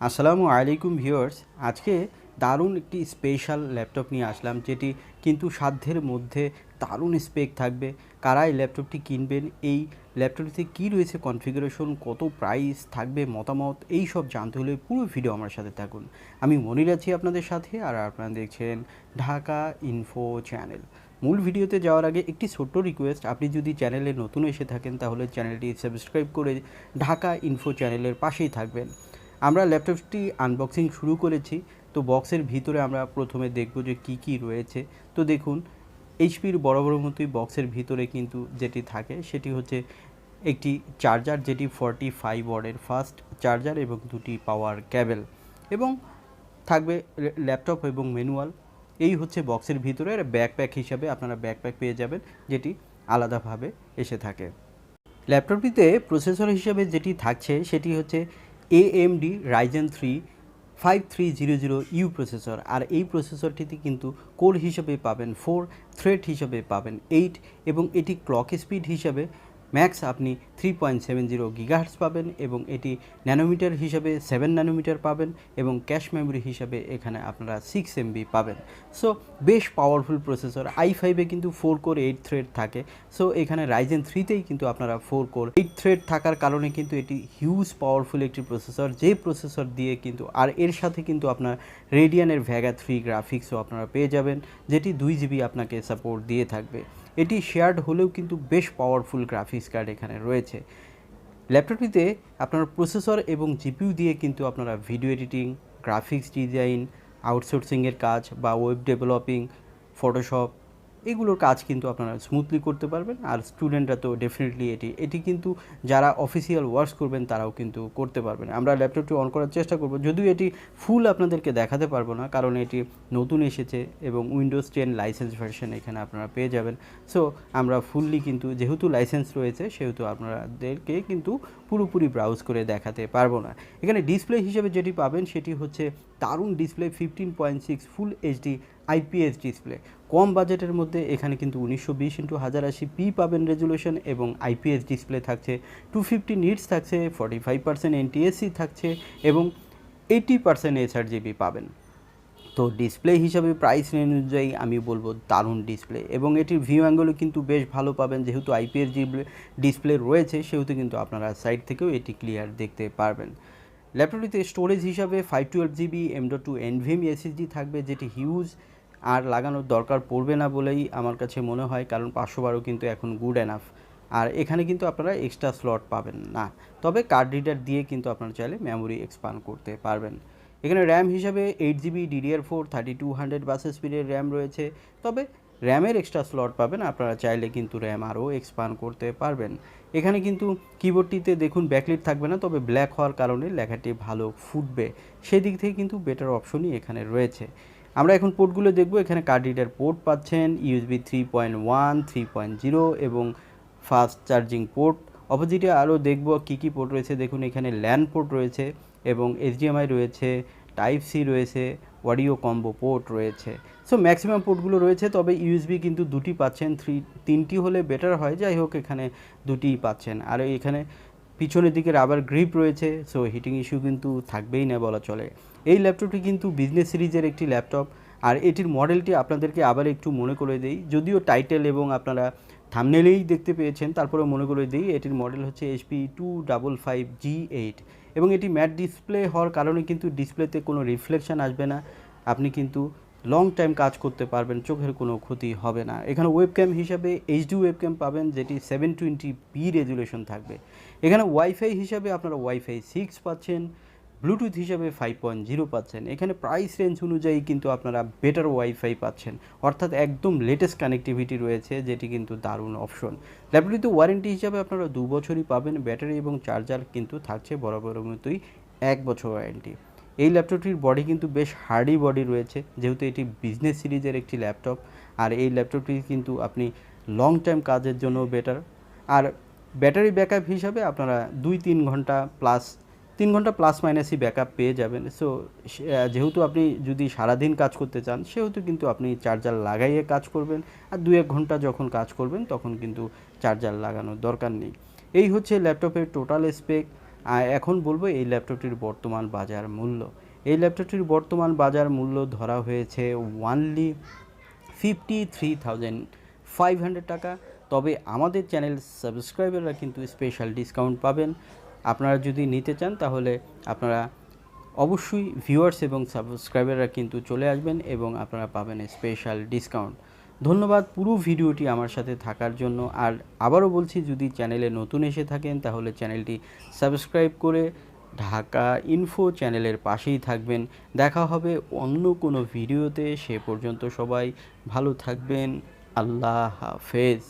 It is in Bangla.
আসসালামু আলাইকুম ভিউয়ার্স। আজকে দারুণ একটি স্পেশাল ল্যাপটপ নিয়ে আসলাম, যেটি কিন্তু সাধ্যের মধ্যে দারুণ স্পেক থাকবে। কারা এই ল্যাপটপটি কিনবেন, এই ল্যাপটপটিতে কী রয়েছে কনফিগারেশন, কত প্রাইস থাকবে, মতামত, এই সব জানতে হলে পুরো ভিডিও আমার সাথে থাকুন। আমি মনির আছি আপনাদের সাথে, আর আপনারা দেখছেন ঢাকা ইনফো চ্যানেল। মূল ভিডিওতে যাওয়ার আগে একটি ছোট্ট রিকোয়েস্ট, আপনি যদি চ্যানেলে নতুন এসে থাকেন তাহলে চ্যানেলটি সাবস্ক্রাইব করে ঢাকা ইনফো চ্যানেলের পাশেই থাকবেন। আমরা ল্যাপটপটি আনবক্সিং শুরু করেছি। তো বক্সের ভিতরে আমরা প্রথমে দেখব যে কি কি রয়েছে। তো দেখুন, এইচপির বড় মতোই বক্সের ভিতরে কিন্তু যেটি থাকে সেটি হচ্ছে একটি চার্জার, যেটি 45 ওয়াটের ফাস্ট চার্জার এবং দুটি পাওয়ার ক্যাবেল, এবং থাকবে ল্যাপটপ এবং ম্যানুয়াল। এই হচ্ছে বক্সের ভিতরে। আর ব্যাকপ্যাক হিসাবে আপনারা ব্যাকপ্যাক পেয়ে যাবেন, যেটি আলাদাভাবে এসে থাকে। ল্যাপটপটিতে প্রসেসর হিসেবে যেটি থাকছে সেটি হচ্ছে AMD Ryzen 3 5300U প্রসেসর। আর এই প্রসেসরটিতে কিন্তু কোর হিসেবে পাবেন 4, থ্রেড হিসেবে পাবেন 8, এবং এটি ক্লক স্পিড হিসাবে ম্যাক্স আপনি 3.70 গিগাহার্টজ পাবেন, এবং এটি ন্যানোমিটার হিসাবে 7 ন্যানোমিটার পাবেন, এবং ক্যাশ মেমোরি হিসাবে এখানে আপনারা 6 MB পাবেন। সো বেশ পাওয়ারফুল প্রসেসর। i5-এ কিন্তু 4 কোর 8 থ্রেড থাকে। সো এখানে Ryzen 3-তেই কিন্তু আপনারা 4 কোর 8 থ্রেড থাকার কারণে কিন্তু এটি হিউজ পাওয়ারফুল একটি প্রসেসর, যে প্রসেসর দিয়ে কিন্তু আর এর সাথে কিন্তু আপনার রেডিয়ানের ভ্যাগা 3 গ্রাফিক্সও আপনারা পেয়ে যাবেন, যেটি 2 GB আপনাকে সাপোর্ট দিয়ে থাকবে। এটি শেয়ার্ড হলেও কিন্তু বেশ পাওয়ারফুল গ্রাফিক্স কার্ড এখানে রয়েছে। ল্যাপটপটিতে আপনার প্রসেসর এবং জিপিইউ দিয়ে কিন্তু আপনারা ভিডিও এডিটিং, গ্রাফিক্স ডিজাইন, আউটসোর্সিংয়ের কাজ বা ওয়েব ডেভেলপিং, ফটোশপ, এগুলোর কাজ কিন্তু আপনারা স্মুথলি করতে পারবেন। আর স্টুডেন্টরা তো ডেফিনেটলি এটি কিন্তু যারা অফিসিয়াল ওয়ার্কস করবেন তারাও কিন্তু করতে পারবেন। আমরা ল্যাপটপটি অন করার চেষ্টা করব, যদিও এটি ফুল আপনাদেরকে দেখাতে পারবো না, কারণ এটি নতুন এসেছে এবং উইন্ডোজ 10 লাইসেন্স ভার্সন এখানে আপনারা পেয়ে যাবেন। সো আমরা ফুললি কিন্তু, যেহেতু লাইসেন্স রয়েছে সেহেতু আপনাদেরকে কিন্তু পুরোপুরি ব্রাউজ করে দেখাতে পারবো না। এখানে ডিসপ্লে হিসেবে যেটি পাবেন সেটি হচ্ছে দারুণ display, 15.6 full HD IPS display. কম বাজেটের মধ্যে এখানে কিন্তু 1920x1080p পাবেন রেজুলেশন, এবং IPS ডিসপ্লে থাকছে, 250 নিটস থাকছে, 45% NTSC থাকছে, এবং 80% sRGB পাবেন। তো ডিসপ্লে হিসাবে প্রাইস রেঞ্জ অনুযায়ী আমি বলবো দারুণ ডিসপ্লে, এবং এটির ভিউ অ্যাঙ্গেলও কিন্তু বেশ ভালো পাবেন। যেহেতু IPS ডিসপ্লে রয়েছে সেহেতু কিন্তু আপনারা সাইড থেকেও এটি ক্লিয়ার দেখতে পারবেন। ল্যাপটপটিতে স্টোরেজ হিসাবে 512GB M.2 NVMe SSD থাকবে, যেটি হিউজ, আর লাগানোর দরকার পড়বে না বলেই আমার কাছে মনে হয়, কারণ 512 কিন্তু এখন গুড এনাফ। আর এখানে কিন্তু আপনারা এক্সট্রা স্লট পাবেন না, তবে কার্ড রিডার দিয়ে কিন্তু আপনারা চাইলে মেমোরি এক্সপান্ড করতে পারবেন। এখানে র্যাম হিসাবে 8GB DDR4 3200 বাস স্পিডের র্যাম রয়েছে, তবে র্যামের এক্সট্রা স্লট পাবেন, আপনারা চাইলে কিন্তু র্যাম আরও এক্সপান্ড করতে পারবেন। এখানে কিন্তু কিবোর্ডটিতে দেখুন ব্যাকলিট থাকবে না, তবে ব্ল্যাক হওয়ার কারণে লেখাটি ভালো ফুটবে, সেদিক থেকে কিন্তু বেটার অপশনই এখানে রয়েছে। আমরা এখন পোর্টগুলো দেখব। এখানে কার্ড রিডার পোর্ট পাচ্ছেন, USB 3.1, 3.0 এবং ফাস্ট চার্জিং পোর্ট। অপোজিটে আরও দেখব কী কী পোর্ট রয়েছে। দেখুন এখানে ল্যান পোর্ট রয়েছে, এবং HDMI রয়েছে, টাইপ সি রয়েছে, অডিও কম্বো পোর্ট রয়েছে। সো ম্যাক্সিমাম পোর্টগুলো রয়েছে, তবে USB কিন্তু দুটি পাচ্ছেন, তিনটি হলে বেটার হয়, যাই হোক এখানে দুটিই পাচ্ছেন। আর এখানে পিছনের দিকে রাবার গ্রিপ রয়েছে, সো হিটিং ইস্যু কিন্তু থাকবেই না বলা চলে। এই ল্যাপটপটি কিন্তু বিজনেস সিরিজের একটি ল্যাপটপ, আর এটির মডেলটি আপনাদেরকে আবার একটু মনে করে দেই, যদিও টাইটেল এবং আপনারা থাম্বনেইলেই দেখতে পেয়েছেন, তারপরে মনে করে দিই এটির মডেল হচ্ছে HP 255G8, এবং এটি ম্যাট ডিসপ্লে হওয়ার কারণে কিন্তু ডিসপ্লেতে কোনো রিফ্লেকশান আসবে না, আপনি কিন্তু লং টাইম কাজ করতে পারবেন, চোখের কোনো ক্ষতি হবে না। এখানে ওয়েবক্যাম হিসাবে HD ওয়েবক্যাম পাবেন, যেটি 720p রেজুলেশন থাকবে। এখানে ওয়াইফাই হিসাবে আপনারা ওয়াইফাই 6 পাচ্ছেন, ব্লুটুথ হিসাবে 5.0 পাচ্ছেন। এখানে প্রাইস রেঞ্জ অনুযায়ী কিন্তু আপনারা বেটার ওয়াইফাই পাচ্ছেন, অর্থাৎ একদম লেটেস্ট কানেক্টিভিটি রয়েছে, যেটি কিন্তু দারুণ অপশন। ল্যাপটপটিতে ওয়ারেন্টি হিসাবে আপনারা 2 বছরই পাবেন, ব্যাটারি এবং চার্জার কিন্তু থাকছে বরাবরের মতোই 1 বছর ওয়ারেন্টি। এই ল্যাপটপটির বডি কিন্তু বেশ হার্ডি বডি রয়েছে, যেহেতু এটি বিজনেস সিরিজের একটি ল্যাপটপ, আর এই ল্যাপটপটি কিন্তু আপনি লং টাইম কাজের জন্য বেটার। আর ব্যাটারি ব্যাকআপ হিসাবে আপনারা 2-3 ঘন্টা প্লাস, 3 ঘন্টা প্লাস মাইনাসই ব্যাকআপ পেয়ে যাবেন। সো যেহেতু আপনি যদি সারাদিন কাজ করতে চান সেহেতু কিন্তু আপনি চার্জার লাগাইয়ে কাজ করবেন, আর 2-1 ঘন্টা যখন কাজ করবেন তখন কিন্তু চার্জার লাগানোর দরকার নেই। এই হচ্ছে ল্যাপটপের টোটাল স্পেক। এখন বলবো এই ল্যাপটপটির বর্তমান বাজার মূল্য। এই ল্যাপটপটির বর্তমান বাজার মূল্য ধরা হয়েছে ওনলি 53,500 টাকা। তবে আমাদের চ্যানেল সাবস্ক্রাইবাররা কিন্তু স্পেশাল ডিসকাউন্ট পাবেন। আপনারা যদি নিতে চান তাহলে আপনারা অবশ্যই ভিউয়ার্স এবং সাবস্ক্রাইবাররা কিন্তু চলে আসবেন এবং আপনারা পাবেন স্পেশাল ডিসকাউন্ট। ধন্যবাদ পুরো ভিডিওটি আমার সাথে থাকার জন্য। আর আবারও বলছি, যদি চ্যানেলে নতুন এসে থাকেন তাহলে চ্যানেলটি সাবস্ক্রাইব করে ঢাকা ইনফো চ্যানেলের পাশেই থাকবেন। দেখা হবে অন্য কোনো ভিডিওতে। সে পর্যন্ত সবাই ভালো থাকবেন। আল্লাহ হাফেজ।